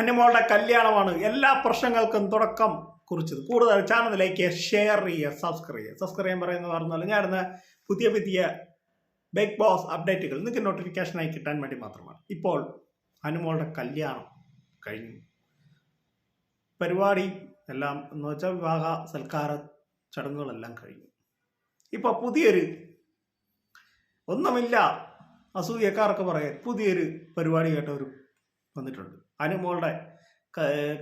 അനുമോളുടെ കല്യാണമാണ് എല്ലാ പ്രശ്നങ്ങൾക്കും തുടക്കം കുറിച്ചത്. കൂടുതൽ ചാനലിലേക്ക് ഷെയർ ചെയ്യുക, സബ്സ്ക്രൈബ് ചെയ്യാൻ പറയുന്നത് പറഞ്ഞാൽ ഞാനിന്ന് പുതിയ ബിഗ് ബോസ് അപ്ഡേറ്റുകൾ നിങ്ങൾക്ക് നോട്ടിഫിക്കേഷനായി കിട്ടാൻ വേണ്ടി മാത്രമാണ്. ഇപ്പോൾ അനുമോളുടെ കല്യാണം കഴിഞ്ഞു. പരിപാടി എല്ലാം എന്ന് വെച്ചാൽ വിവാഹ സൽക്കാര ചടങ്ങുകളെല്ലാം കഴിഞ്ഞു. ഇപ്പോൾ പുതിയൊരു ഒന്നുമില്ല അസൂയക്കാർക്ക് പറയാൻ പുതിയൊരു പരിപാടി കേട്ടവർ വന്നിട്ടുണ്ട്. അനുമോളുടെ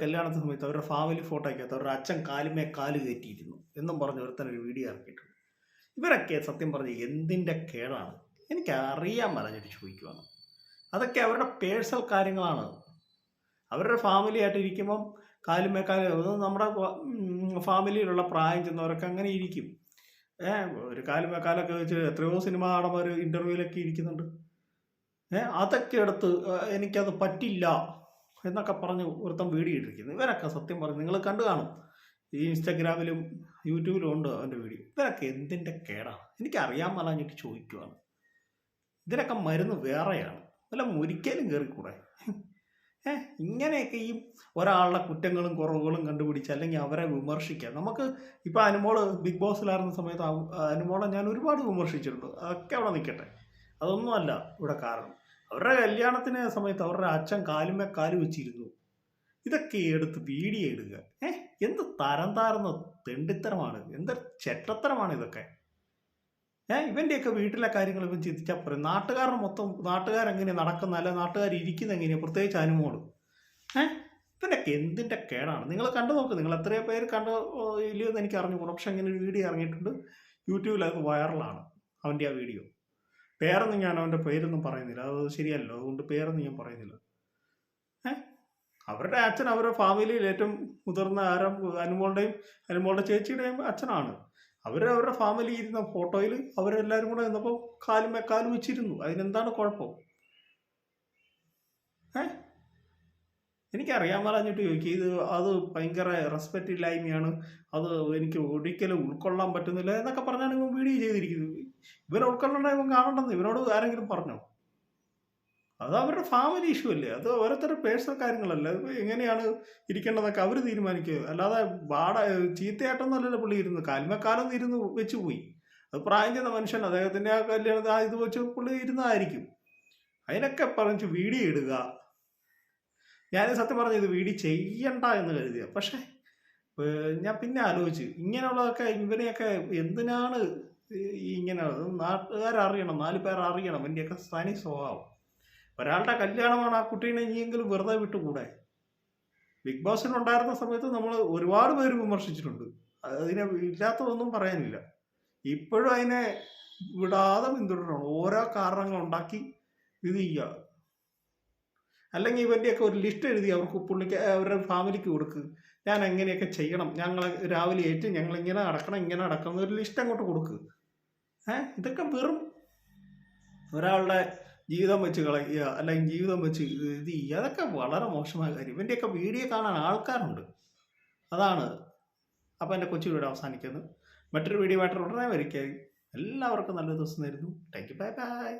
കല്യാണത്തിന് സമയത്ത് അവരുടെ ഫാമിലി ഫോട്ടോയ്ക്കകത്ത് അവരുടെ അച്ഛൻ കാലുമേ കാല് കയറ്റിയിരുന്നു എന്നും പറഞ്ഞ് ഒരുത്തനൊരു വീഡിയോ ഇറക്കിയിട്ടുണ്ട്. ഇവരൊക്കെ സത്യം പറഞ്ഞ് എന്തിൻ്റെ കേടാണ് എനിക്ക് അറിയാൻ പറഞ്ഞിട്ട് ചോദിക്കുവാണ്. അതൊക്കെ അവരുടെ പേഴ്സണൽ കാര്യങ്ങളാണ്. അവരുടെ ഫാമിലി ആയിട്ട് ഇരിക്കുമ്പം കാലുമേ നമ്മുടെ ഫാമിലിയിലുള്ള പ്രായം ചെന്നവരൊക്കെ അങ്ങനെ ഇരിക്കും. ഒരു കാലുമേ കാലൊക്കെ വെച്ച് എത്രയോ സിനിമ നടന്മാർ ഇൻ്റർവ്യൂവിലൊക്കെ ഇരിക്കുന്നുണ്ട്. അതൊക്കെ എടുത്ത് എനിക്കത് പറ്റില്ല എന്നൊക്കെ പറഞ്ഞ് ഒരുത്തം വീഡിയോ ഇട്ടിരിക്കുന്നു. ഇവരൊക്കെ സത്യം പറഞ്ഞ് നിങ്ങൾ കണ്ടു കാണും, ഈ ഇൻസ്റ്റാഗ്രാമിലും യൂട്യൂബിലും ഉണ്ട് അവൻ്റെ വീഡിയോ. ഇവരൊക്കെ എന്തിൻ്റെ കേടാണ് എനിക്കറിയാൻ പറഞ്ഞിട്ട് ചോദിക്കുവാണ്. ഇതിനൊക്കെ മരുന്ന് വേറെയാണ്, വല്ല ഒരിക്കലും കയറിക്കൂടെ? ഇങ്ങനെയൊക്കെ ഈ ഒരാളുടെ കുറ്റങ്ങളും കുറവുകളും കണ്ടുപിടിച്ച് അല്ലെങ്കിൽ അവരെ വിമർശിക്കാം. നമുക്ക് ഇപ്പോൾ അനുമോള് ബിഗ് ബോസിലായിരുന്ന സമയത്ത് അനുമോളെ ഞാൻ ഒരുപാട് വിമർശിച്ചിട്ടുണ്ട്. അതൊക്കെ അവിടെ നിൽക്കട്ടെ, അതൊന്നുമല്ല ഇവിടെ കാരണം. അവരുടെ കല്യാണത്തിന് സമയത്ത് അവരുടെ അച്ഛൻ കാലുമേ കാല് വെച്ചിരുന്നു. ഇതൊക്കെ എടുത്ത് വീഡിയോ ഇടുക. എന്ത് തരം താർന്ന തെണ്ടിത്തരമാണ്, എന്ത് ചെറ്റത്തരമാണ് ഇതൊക്കെ. ഇവൻ്റെയൊക്കെ വീട്ടിലെ കാര്യങ്ങൾ ഇവൻ ചിന്തിച്ചാൽ പറയും. നാട്ടുകാരെങ്ങനെ നടക്കുന്ന, അല്ല നാട്ടുകാർ ഇരിക്കുന്ന എങ്ങനെയാണ്, പ്രത്യേകിച്ച് അനുമോള്. ഇവൻ്റെയൊക്കെ എന്തിൻ്റെ കേടാണ്. നിങ്ങൾ കണ്ടു നോക്ക്, നിങ്ങൾ എത്രയോ പേര് കണ്ടു ഇല്ലയോ എന്ന് എനിക്ക് അറിഞ്ഞുകൂടാ. പക്ഷെ അങ്ങനെ ഒരു വീഡിയോ ഇറങ്ങിയിട്ടുണ്ട് യൂട്യൂബിൽ, അത് വൈറലാണ് അവൻ്റെ ആ വീഡിയോ. പേരൊന്നും ഞാൻ അവൻ്റെ പേരൊന്നും പറയുന്നില്ല, അത് ശരിയല്ലോ, അതുകൊണ്ട് പേരൊന്നും ഞാൻ പറയുന്നില്ല. അവരുടെ അച്ഛൻ അവരുടെ ഫാമിലിയിൽ ഏറ്റവും മുതിർന്ന അനുമോളുടെ ചേച്ചിയുടെയും അച്ഛനാണ്. അവരുടെ ഫാമിലി ഇരുന്ന ഫോട്ടോയിൽ അവരെല്ലാവരും കൂടെ നിന്നപ്പോൾ കാല് വെച്ചിരുന്നു. അതിനെന്താണ് കുഴപ്പം? എനിക്കറിയാൻ പറഞ്ഞിട്ട് ചോദിക്കുക, അത് ഭയങ്കര റെസ്പെക്റ്റ് ഇല്ലായ്മയാണ്, അത് എനിക്ക് ഒരിക്കലും ഉൾക്കൊള്ളാൻ പറ്റുന്നില്ല എന്നൊക്കെ പറഞ്ഞാണ് ഇവൻ വീഡിയോ ചെയ്തിരിക്കുന്നത്. ഇവരെ ഉൾക്കൊള്ളേണ്ട ഇവൻ കാണണ്ടെന്ന് ഇവനോട് ആരെങ്കിലും പറഞ്ഞോ? അത് അവരുടെ ഫാമിലി ഇഷ്യൂ അല്ലേ, അത് ഓരോരുത്തരുടെ പേഴ്സണൽ കാര്യങ്ങളല്ലേ. അത് എങ്ങനെയാണ് ഇരിക്കേണ്ടതൊക്കെ അവർ തീരുമാനിക്കുക, അല്ലാതെ ചീത്തയായിട്ടൊന്നും അല്ലല്ലോ പുള്ളി ഇരുന്ന്. കാലൊന്നും ഇരുന്ന് വെച്ച് പോയി. അത് പ്രായം ചെന്ന മനുഷ്യൻ, അദ്ദേഹത്തിൻ്റെ ആ കല്യാണത്തിൽ ഇത് വെച്ച് പുള്ളി ഇരുന്നതായിരിക്കും. അതിനൊക്കെ പറഞ്ഞ് വീഡിയോ ഇടുക. ഞാൻ സത്യം പറഞ്ഞ ഇത് വീഡിയോ ചെയ്യണ്ട എന്ന് കരുതിയ, പക്ഷേ ഞാൻ പിന്നെ ആലോചിച്ച് ഇങ്ങനെയുള്ളതൊക്കെ ഇവനെയൊക്കെ എന്തിനാണ് ഇങ്ങനെ നാട്ടുകാരറിയണം, 4 പേർ അറിയണം എൻ്റെയൊക്കെ തനി സ്വഭാവം. ഒരാളുടെ കല്യാണമാണ്, ആ കുട്ടീനെ ഇനിയെങ്കിലും വെറുതെ വിട്ടുകൂടെ? ബിഗ് ബോസിനുണ്ടായിരുന്ന സമയത്ത് നമ്മൾ ഒരുപാട് പേര് വിമർശിച്ചിട്ടുണ്ട്, അതിനെ ഇല്ലാത്തതൊന്നും പറയാനില്ല. ഇപ്പോഴും അതിനെ വിടാതെ പിന്തുടരണം, ഓരോ കാരണങ്ങളുണ്ടാക്കി ഇത് ചെയ്യുക. അല്ലെങ്കിൽ ഇവൻ്റെയൊക്കെ ഒരു ലിസ്റ്റ് എഴുതി അവർക്ക് അവരുടെ ഫാമിലിക്ക് കൊടുക്കുക. ഞാൻ എങ്ങനെയൊക്കെ ചെയ്യണം, ഞങ്ങൾ രാവിലെ ഞങ്ങൾ ഇങ്ങനെ നടക്കണം ഒരു ലിസ്റ്റ് അങ്ങോട്ട് കൊടുക്കുക. ഇതൊക്കെ വെറും ഒരാളുടെ ജീവിതം വെച്ച് കളയുക, അല്ലെങ്കിൽ ജീവിതം വെച്ച് ഇത് ചെയ്യുക, അതൊക്കെ വളരെ മോശമായ കാര്യം. ഇവൻ്റെയൊക്കെ വീഡിയോ കാണാൻ ആൾക്കാരുണ്ട്, അതാണ്. അപ്പോൾ എൻ്റെ കൊച്ചു വീഡിയോ അവസാനിക്കുന്നു. മറ്റൊരു വീഡിയോ ആയിട്ട് ഉടനെ വരിക്കായി. എല്ലാവർക്കും നല്ല ദിവസം നേരുന്നു. Thank you, bye bye.